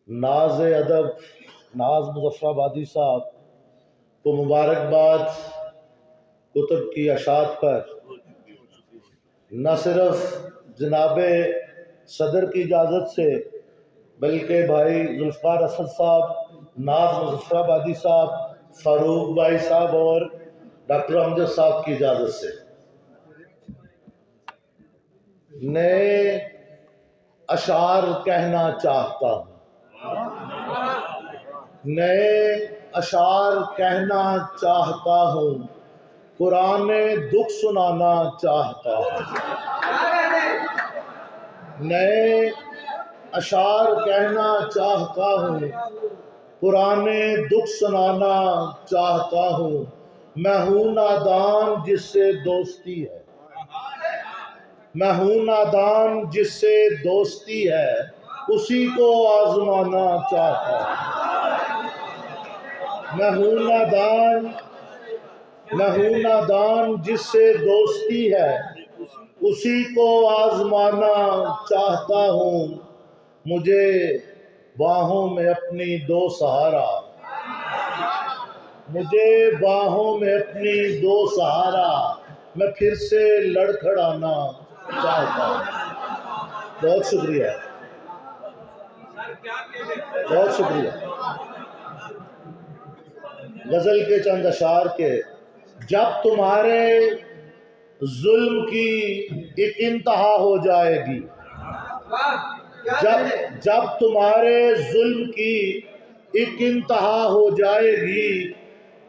नाज अदब नाज मुज़फ़्फ़राबादी साहब को मुबारकबाद कुतुब की अशात पर। न सिर्फ जनाब सदर की इजाज़त से बल्कि भाई जुल्फ़िकार असद साहब, नाज मुज़फ़्फ़राबादी साहब, फ़ारूक भाई साहब और डॉक्टर अमजद साहब की इजाज़त से नए अशार कहना चाहता हूँ, नए अशार कहना चाहता हूँ, पुराने दुख सुनाना चाहता हूँ। नए अशार कहना चाहता हूँ, पुराने दुख सुनाना चाहता हूँ। मैं हूँ नादान जिससे दोस्ती है, मैं हूँ नादान जिससे दोस्ती है, उसी को आजमाना चाहता हूँ। मैं हूँ नादान जिससे दोस्ती है, उसी को आजमाना चाहता हूँ। मुझे बाहों में अपनी दो सहारा, मुझे बाहों में अपनी दो सहारा, मैं फिर से लड़खड़ाना चाहता हूँ। बहुत शुक्रिया, बहुत शुक्रिया। गजल के चंद अशार के। जब तुम्हारे जुल्म की एक इंतहा हो जाएगी, जब तुम्हारे जुल्म की एक इंतहा हो जाएगी,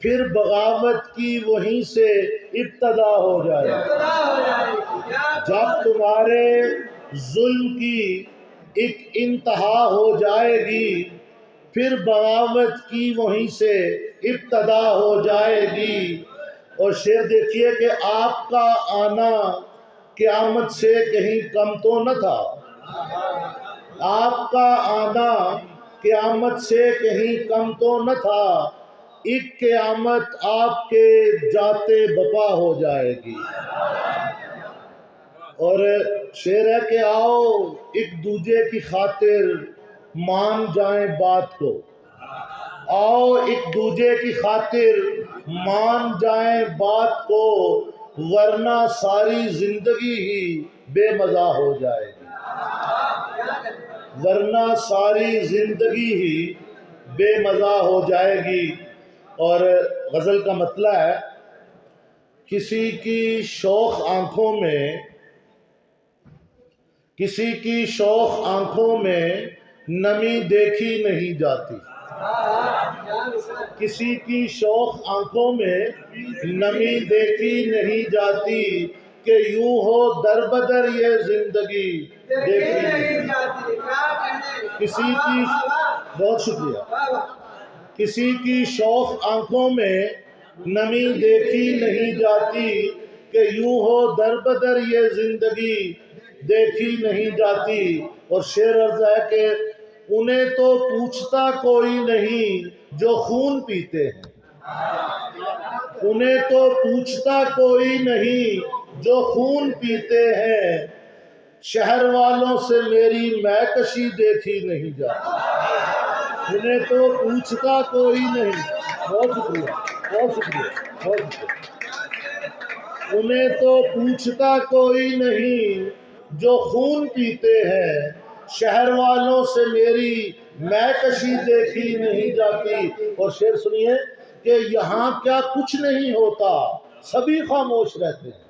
फिर बगावत की वहीं से इब्तदा हो जाएगी। जब तुम्हारे जुल्म की एक इंतहा हो जाएगी, फिर बगावत की वहीं से इब्तदा हो जाएगी। और शेर देखिए कि आपका आना क़यामत से कहीं कम तो न था, आपका आना क़यामत से कहीं कम तो न था, एक क़यामत आपके जाते बपा हो जाएगी। और शेर है कि आओ एक दूजे की खातिर मान जाएं बात को, आओ एक दूजे की खातिर मान जाएं बात को, वरना सारी जिंदगी ही बेमज़ा हो जाएगी, वरना सारी जिंदगी ही बेमज़ा हो जाएगी। और गज़ल का मतला है, किसी की शौख आंखों में, किसी की शौख आंखों में नमी देखी नहीं जाती, किसी की शौख आंखों में नमी देखी नहीं जाती, कि यूं हो दर बदर ये जिंदगी देखी नहीं जाती। किसी की, बहुत शुक्रिया, किसी की शौख आंखों में नमी देखी नहीं जाती, कि यूं हो दर बदर ये जिंदगी देखी नहीं जाती। और शेर अर्ज़ है कि उन्हें तो पूछता कोई नहीं जो खून पीते हैं, उन्हें तो पूछता कोई नहीं जो खून पीते हैं, शहर वालों से मेरी मैकशी देखी नहीं जाती। उन्हें तो पूछता कोई नहीं, बहुत शुक्रिया, बहुत शुक्रिया, बहुत शुक्रिया। उन्हें तो पूछता कोई नहीं जो खून पीते हैं, शहर वालों से मेरी मैकशी देखी नहीं जाती। और शेर सुनिए कि यहाँ क्या कुछ नहीं होता, सभी खामोश रहते हैं,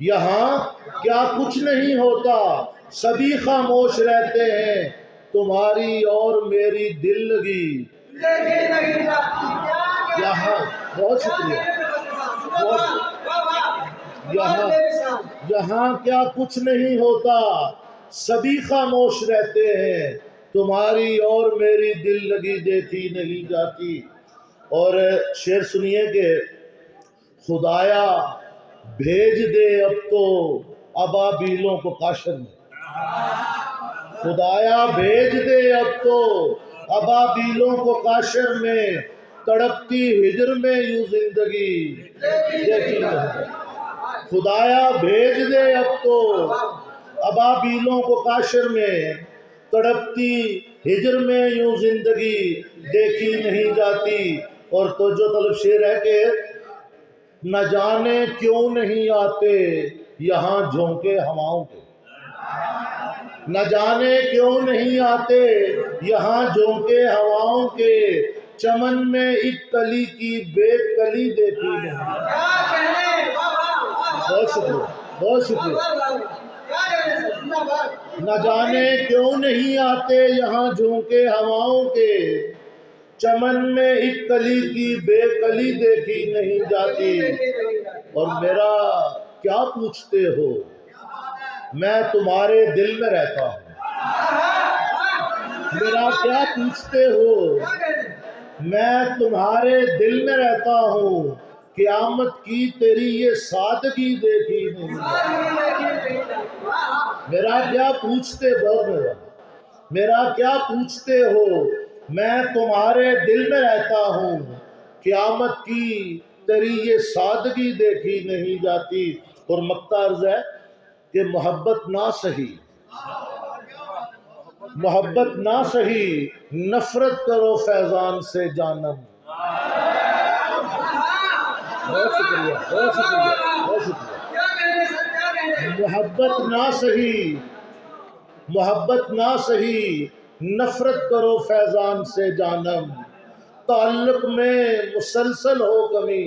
यहाँ क्या कुछ नहीं होता, सभी खामोश रहते हैं, तुम्हारी और मेरी दिल लगी यहाँ, बहुत शुक्रिया, यहाँ क्या कुछ नहीं होता, सभी खामोश रहते हैं, तुम्हारी और मेरी दिल लगी देखी नहीं जाती। और शेर सुनिए कि खुदाया भेज दे अब तो अबाबीलों को काशर में, खुदाया भेज दे अब तो अबाबीलों को काशर में, तड़पती हिजर में यूं जिंदगी देखी नहीं। खुदाया भेज दे अब तो अबाबीलों को काशर में, تڑپتی ہجر میں یوں زندگی دیکھی نہیں جاتی. اور تو جو طلب شعر ہے کہ نہ جانے کیوں نہیں آتے یہاں جھونکے ہواؤں کے، نہ جانے کیوں نہیں آتے یہاں جھونکے ہواؤں کے، چمن میں ایک کلی کی بے کلی دیکھی نہیں. بہت شکریہ، بہت شکریہ. نہ جانے کیوں نہیں آتے یہاں جھونکے ہواؤں کے، چمن میں ایک کلی کی بے کلی دیکھی نہیں جاتی. اور میرا کیا پوچھتے ہو میں تمہارے دل میں رہتا ہوں. میرا کیا پوچھتے ہو میں تمہارے دل میں رہتا ہوں، قیامت کی تیری یہ سادگی دیکھی نہیں. میرا کیا پوچھتے میرا کیا پوچھتے ہو میں تمہارے دل میں رہتا ہوں، قیامت کی تیری یہ سادگی دیکھی نہیں جاتی. اور مقطع عرض ہے کہ محبت نہ سہی، محبت نہ سہی، نفرت کرو فیضان سے جانم. بہت شکریہ، بہت شکریہ، بہت شکریہ. محبت نہ سہی، محبت نہ سہی، نفرت کرو فیضان سے جانم. تعلق میں مسلسل ہو کمی،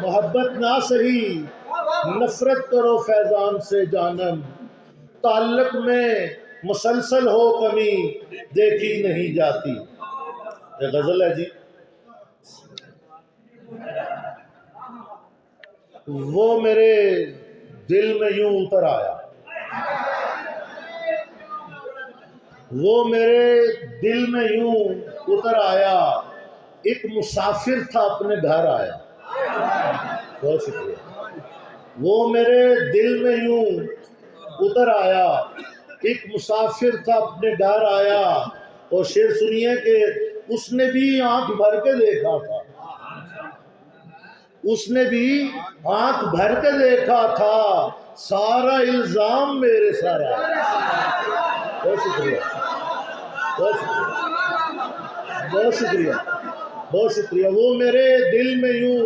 محبت نہ سہی، نفرت کرو فیضان سے جانم. تعلق میں مسلسل ہو کمی دیکھی نہیں جاتی. یہ غزل ہے جی. وہ میرے دل میں یوں اتر آیا، وہ میرے دل میں یوں اتر آیا، ایک مسافر تھا اپنے گھر آیا. بہت شکریہ. وہ میرے دل میں یوں اتر آیا، ایک مسافر تھا اپنے گھر آیا. اور شعر سنیے کہ اس نے بھی آنکھ بھر کے دیکھا تھا، اس نے بھی آنکھ بھر کے دیکھا تھا، سارا الزام میرے سارا. بہت شکریہ، بہت شکریہ، بہت شکریہ، بہت شکریہ. وہ میرے دل میں یوں